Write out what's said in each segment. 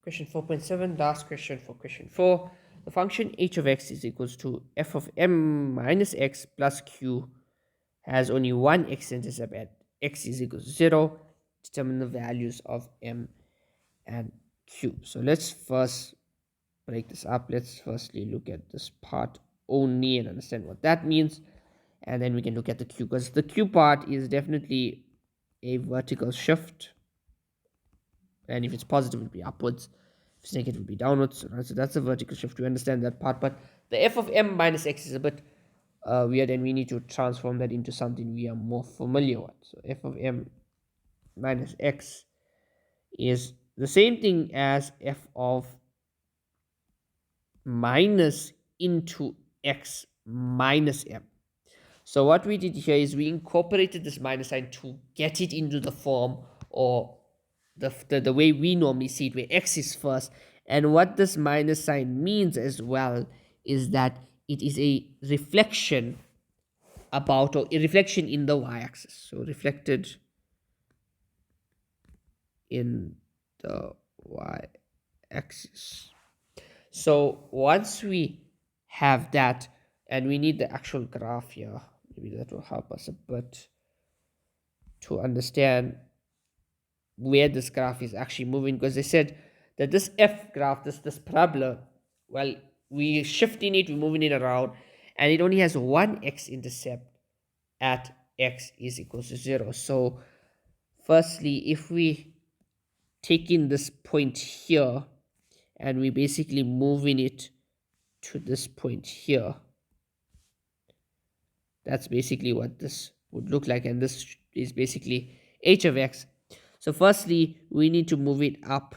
Question 4.7, last question for question 4. The function h of x is equals to f of m minus x plus q has only one x-intercept at x is equal to 0. Determine the values of m and q. So let's first break this up. Let's firstly look at this part only and understand what that means. And then we can look at the q, because the q part is definitely a vertical shift. And if it's positive, it will be upwards. If it's negative, it will be downwards. Right? So that's a vertical shift. We understand that part. But the f of m minus x is a bit weird, and we need to transform that into something we are more familiar with. So f of m minus x is the same thing as f of minus into x minus m. So what we did here is we incorporated this minus sign to get it into the form, or the way we normally see it, where x is first. And what this minus sign means as well is that it is a reflection about, or a reflection in the y-axis. So reflected in the y-axis. So once we have that, and we need the actual graph here, maybe that will help us a bit to understand where this graph is actually moving, because they said that this f graph, this parabola, well, we shifting it, we're moving it around, and it only has one x-intercept at x is equals to 0. So firstly, if we take in this point here and we basically moving it to this point here, that's basically what this would look like, and this is basically h of x. So firstly, we need to move it up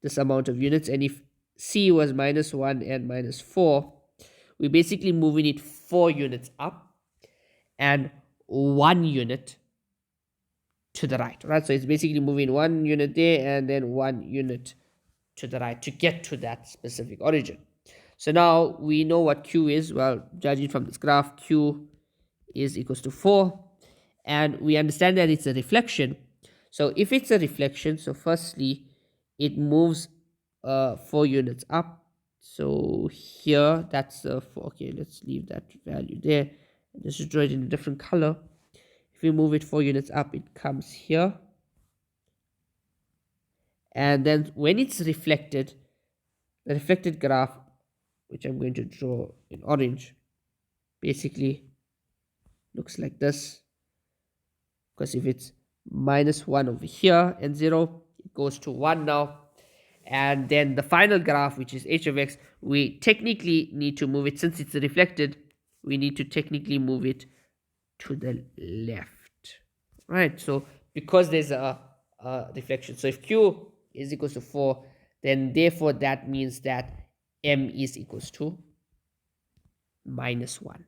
this amount of units, and if c was -1 and -4, we're basically moving it 4 units up and 1 unit to the right, right? So it's basically moving 1 unit there and then 1 unit to the right to get to that specific origin. So now we know what q is. Well, judging from this graph, q is equals to 4, and we understand that it's a reflection. So if it's a reflection, so firstly it moves 4 units up. So here that's 4. Okay, let's leave that value there and just draw it in a different color. If we move it 4 units up, it comes here, and then when it's reflected, the reflected graph, which I'm going to draw in orange, basically looks like this. Because if it's -1 over here and 0, it goes to 1 now. And then the final graph, which is h of x, we technically need to move it, since it's reflected, we need to technically move it to the left, right? So because there's a reflection, so if q is equals to 4, then therefore that means that m is equals to -1,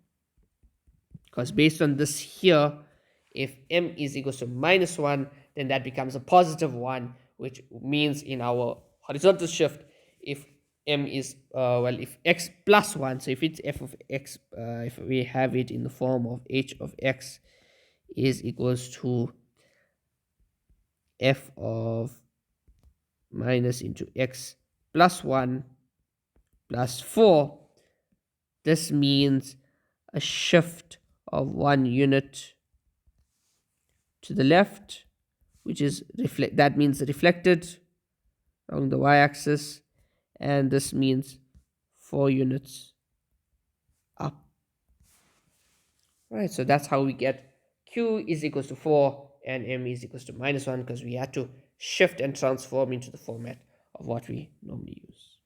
because based on this here, if m is equals to -1, then that becomes a positive 1, which means in our horizontal shift, if m is if x plus 1, so if it's f of x, if we have it in the form of h of x is equals to f of minus into x plus 1 plus 4, this means a shift of 1 unit to the left, which is that means reflected along the y-axis, and this means 4 units up. Right, so that's how we get q is equals to 4 and m is equals to -1, because we had to shift and transform into the format of what we normally use.